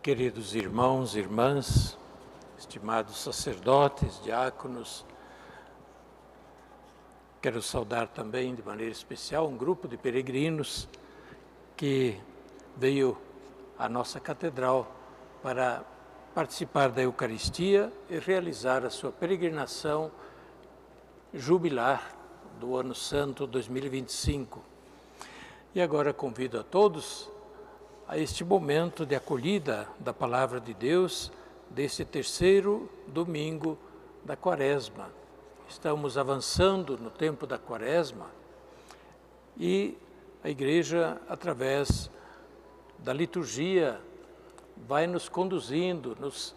Queridos irmãos e irmãs, estimados sacerdotes, diáconos, quero saudar também de maneira especial um grupo de peregrinos que veio à nossa catedral para participar da Eucaristia e realizar a sua peregrinação jubilar do Ano Santo 2025. E agora convido a todos a este momento de acolhida da Palavra de Deus, deste terceiro domingo da Quaresma. Estamos avançando no tempo da Quaresma e a Igreja, através da liturgia, vai nos conduzindo, nos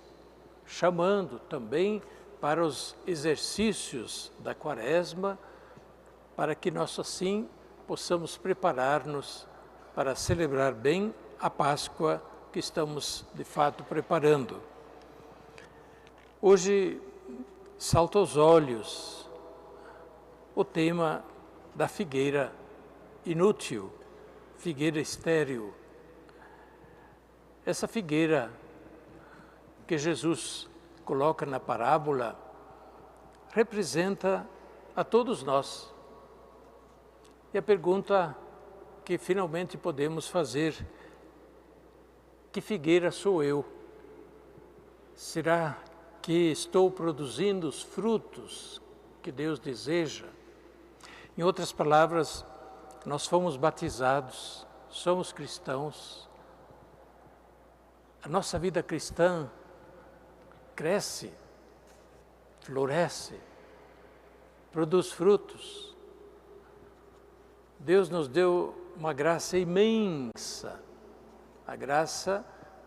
chamando também para os exercícios da Quaresma, para que nós assim possamos preparar-nos para celebrar bem a Páscoa que estamos de fato preparando. Hoje salta aos olhos o tema da figueira inútil, figueira estéril. Essa figueira que Jesus coloca na parábola representa a todos nós. E a pergunta que finalmente podemos fazer: que figueira sou eu? Será que estou produzindo os frutos que Deus deseja? Em outras palavras, nós fomos batizados, somos cristãos. A nossa vida cristã cresce, floresce, produz frutos. Deus nos deu uma graça imensa, a graça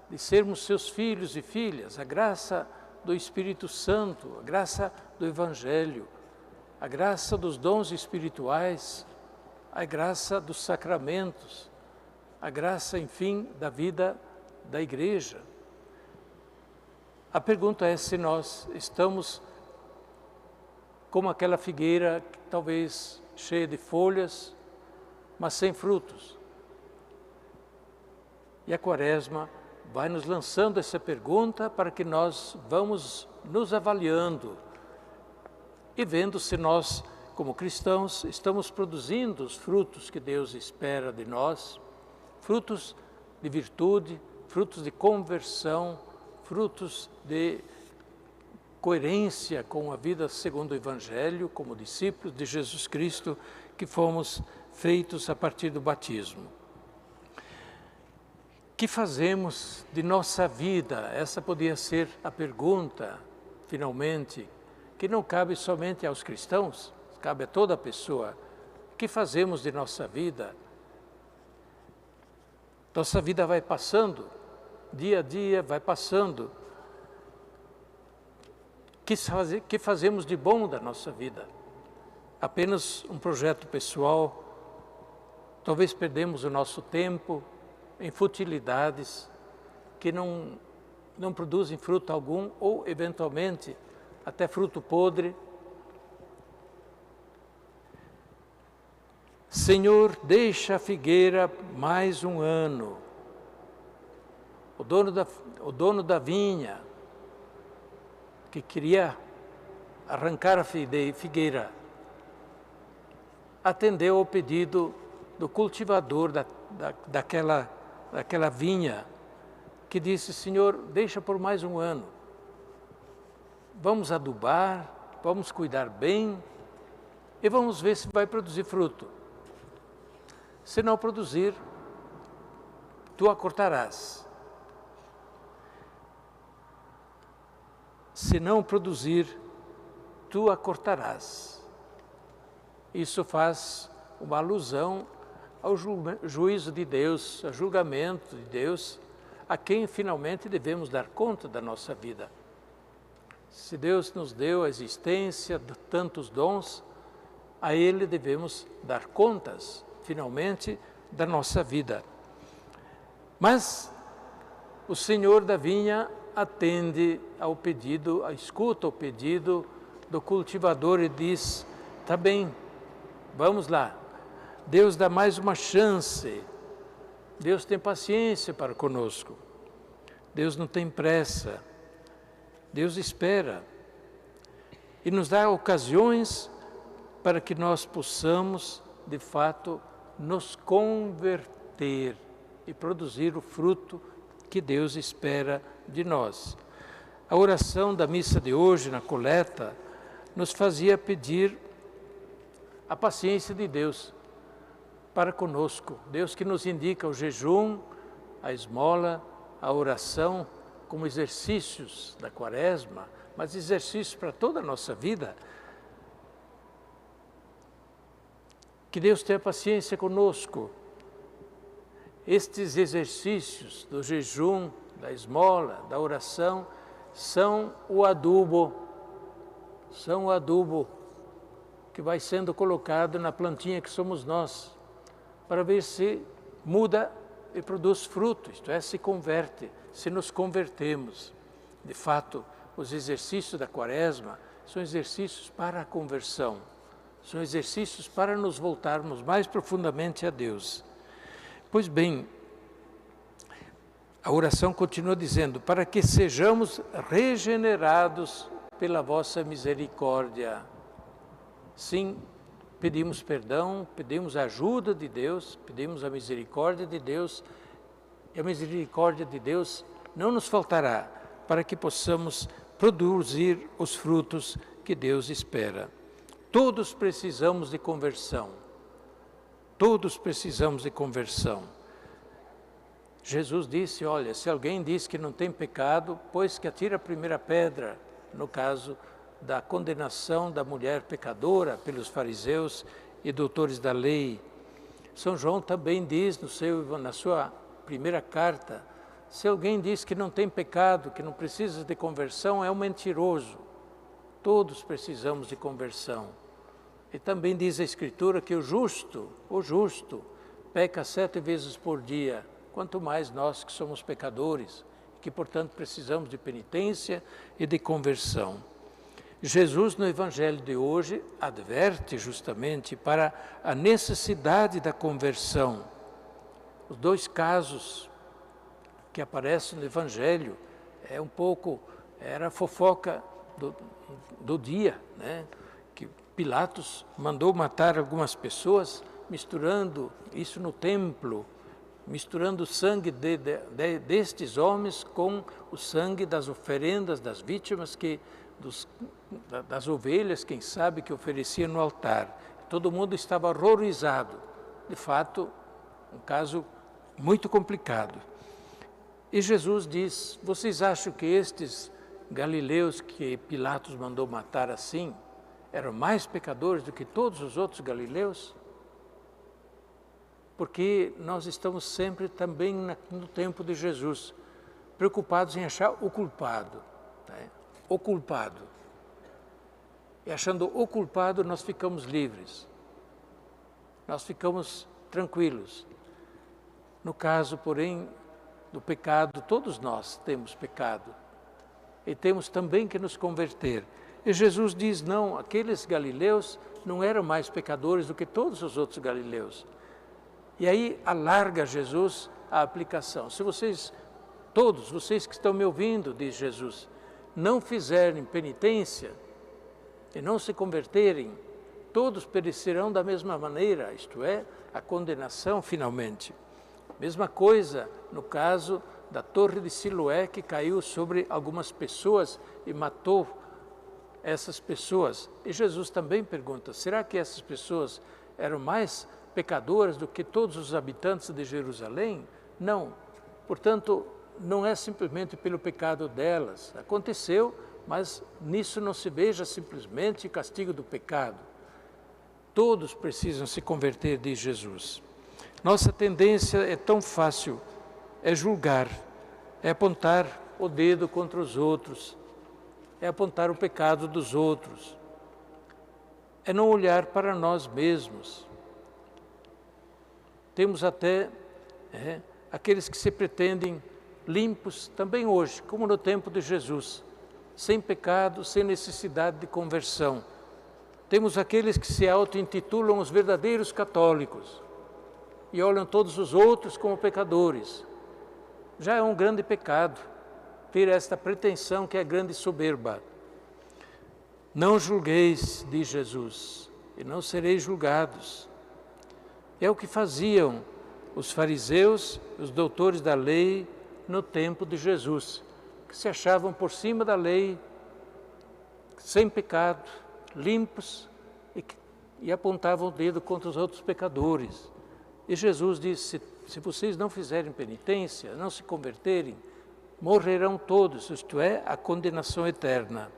de sermos seus filhos e filhas, a graça do Espírito Santo, a graça do Evangelho, a graça dos dons espirituais, a graça dos sacramentos, a graça, enfim, da vida da Igreja. A pergunta é se nós estamos como aquela figueira, talvez cheia de folhas, mas sem frutos. E a Quaresma vai nos lançando essa pergunta para que nós vamos nos avaliando e vendo se nós, como cristãos, estamos produzindo os frutos que Deus espera de nós, frutos de virtude, frutos de conversão, frutos de coerência com a vida segundo o Evangelho, como discípulos de Jesus Cristo, que fomos feitos a partir do batismo. O que fazemos de nossa vida? Essa podia ser a pergunta, finalmente, que não cabe somente aos cristãos, cabe a toda pessoa. O que fazemos de nossa vida? Nossa vida vai passando, dia a dia vai passando. O que fazemos de bom da nossa vida? Apenas um projeto pessoal? Talvez perdemos o nosso tempo em futilidades que não produzem fruto algum ou, eventualmente, até fruto podre. Senhor, deixa a figueira mais um ano. O dono da vinha, que queria arrancar a figueira, atendeu ao pedido do cultivador daquela vinha, que disse: Senhor, deixa por mais um ano. Vamos adubar, vamos cuidar bem e vamos ver se vai produzir fruto. Se não produzir, tu a cortarás. Se não produzir, tu a cortarás. Isso faz uma alusão ao juízo de Deus, ao julgamento de Deus, a quem finalmente devemos dar conta da nossa vida. Se Deus nos deu a existência de tantos dons, a Ele devemos dar contas, finalmente, da nossa vida. Mas o Senhor da vinha atende ao pedido, escuta o pedido do cultivador e diz: tá bem, vamos lá. Deus dá mais uma chance, Deus tem paciência para conosco. Deus não tem pressa, Deus espera e nos dá ocasiões para que nós possamos, de fato, nos converter e produzir o fruto que Deus espera de nós. A oração da missa de hoje, na coleta, nos fazia pedir a paciência de Deus para conosco. Deus que nos indica o jejum, a esmola, a oração como exercícios da quaresma, mas exercícios para toda a nossa vida. Que Deus tenha paciência conosco. Estes exercícios do jejum, da esmola, da oração, são o adubo que vai sendo colocado na plantinha que somos nós, para ver se muda e produz fruto, isto é, se converte, se nos convertemos. De fato, os exercícios da quaresma são exercícios para a conversão, são exercícios para nos voltarmos mais profundamente a Deus. Pois bem, a oração continua dizendo, para que sejamos regenerados pela vossa misericórdia. Sim, pedimos perdão, pedimos a ajuda de Deus, pedimos a misericórdia de Deus, e a misericórdia de Deus não nos faltará para que possamos produzir os frutos que Deus espera. Todos precisamos de conversão, todos precisamos de conversão. Jesus disse, olha, se alguém diz que não tem pecado, pois que atire a primeira pedra, no caso da condenação da mulher pecadora pelos fariseus e doutores da lei. São João também diz na sua primeira carta, se alguém diz que não tem pecado, que não precisa de conversão, é um mentiroso. Todos precisamos de conversão. E também diz a Escritura que o justo, peca 7 vezes por dia, quanto mais nós que somos pecadores, que portanto precisamos de penitência e de conversão. Jesus no Evangelho de hoje adverte justamente para a necessidade da conversão. Os 2 casos que aparecem no Evangelho era a fofoca do dia, né? Que Pilatos mandou matar algumas pessoas, misturando isso no templo, misturando o sangue destes homens com o sangue das oferendas, das vítimas, das ovelhas, quem sabe, que oferecia no altar. Todo mundo estava horrorizado. De fato, um caso muito complicado. E Jesus diz, vocês acham que estes galileus que Pilatos mandou matar assim, eram mais pecadores do que todos os outros galileus? Porque nós estamos sempre também no tempo de Jesus, preocupados em achar o culpado, né? O culpado. E achando o culpado, nós ficamos livres, nós ficamos tranquilos. No caso, porém, do pecado, todos nós temos pecado e temos também que nos converter. E Jesus diz, não, aqueles galileus não eram mais pecadores do que todos os outros galileus. E aí alarga Jesus a aplicação. Se todos vocês que estão me ouvindo, diz Jesus, não fizerem penitência e não se converterem, todos perecerão da mesma maneira, isto é, a condenação finalmente. Mesma coisa no caso da torre de Siloé, que caiu sobre algumas pessoas e matou essas pessoas. E Jesus também pergunta, será que essas pessoas eram mais pecadoras do que todos os habitantes de Jerusalém? Não. Portanto, não é simplesmente pelo pecado delas. Aconteceu, mas nisso não se veja simplesmente o castigo do pecado. Todos precisam se converter, diz Jesus. Nossa tendência é tão fácil, é julgar, é apontar o dedo contra os outros, é apontar o pecado dos outros, é não olhar para nós mesmos. Temos até aqueles que se pretendem limpos também hoje, como no tempo de Jesus, sem pecado, sem necessidade de conversão. Temos aqueles que se auto-intitulam os verdadeiros católicos e olham todos os outros como pecadores. Já é um grande pecado, ter esta pretensão que é grande soberba. Não julgueis, diz Jesus, e não sereis julgados. É o que faziam os fariseus, os doutores da lei no tempo de Jesus, que se achavam por cima da lei, sem pecado, limpos, e apontavam o dedo contra os outros pecadores. E Jesus disse, se vocês não fizerem penitência, não se converterem, morrerão todos, isto é, a condenação eterna.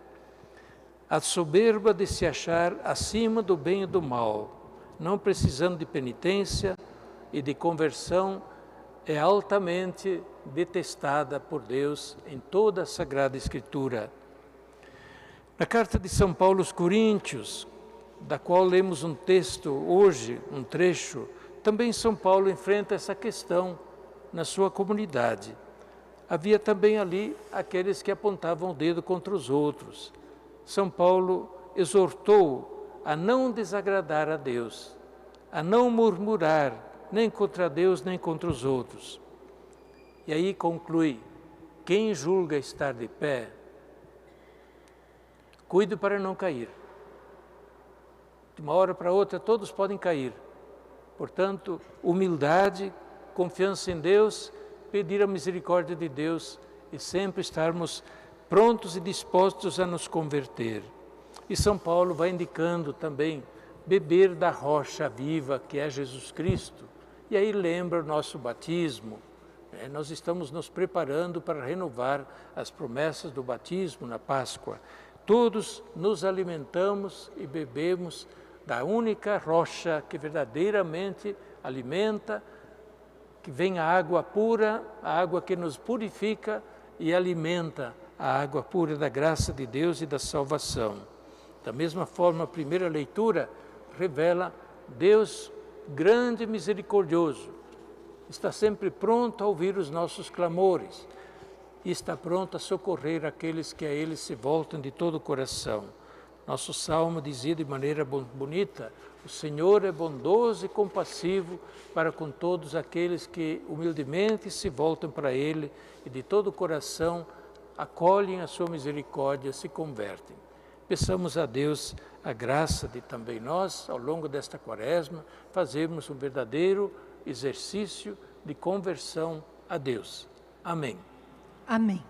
A soberba de se achar acima do bem e do mal, não precisando de penitência e de conversão, é altamente detestada por Deus em toda a Sagrada Escritura. Na carta de São Paulo aos Coríntios, da qual lemos um texto hoje, um trecho, também São Paulo enfrenta essa questão na sua comunidade. Havia também ali aqueles que apontavam o dedo contra os outros. São Paulo exortou a não desagradar a Deus, a não murmurar nem contra Deus nem contra os outros. E aí conclui, quem julga estar de pé, cuide para não cair. De uma hora para outra todos podem cair. Portanto, humildade, confiança em Deus, pedir a misericórdia de Deus e sempre estarmos prontos e dispostos a nos converter. E São Paulo vai indicando também beber da rocha viva que é Jesus Cristo. E aí lembra o nosso batismo. Nós estamos nos preparando para renovar as promessas do batismo na Páscoa. Todos nos alimentamos e bebemos da única rocha que verdadeiramente alimenta, que vem a água pura, a água que nos purifica e alimenta a água pura da graça de Deus e da salvação. Da mesma forma, a primeira leitura revela Deus grande e misericordioso, está sempre pronto a ouvir os nossos clamores e está pronto a socorrer aqueles que a Ele se voltam de todo o coração. Nosso salmo dizia de maneira bonita, o Senhor é bondoso e compassivo para com todos aqueles que humildemente se voltam para Ele e de todo o coração acolhem a sua misericórdia, se convertem. Peçamos a Deus a graça de também nós, ao longo desta quaresma, fazermos um verdadeiro exercício de conversão a Deus. Amém. Amém.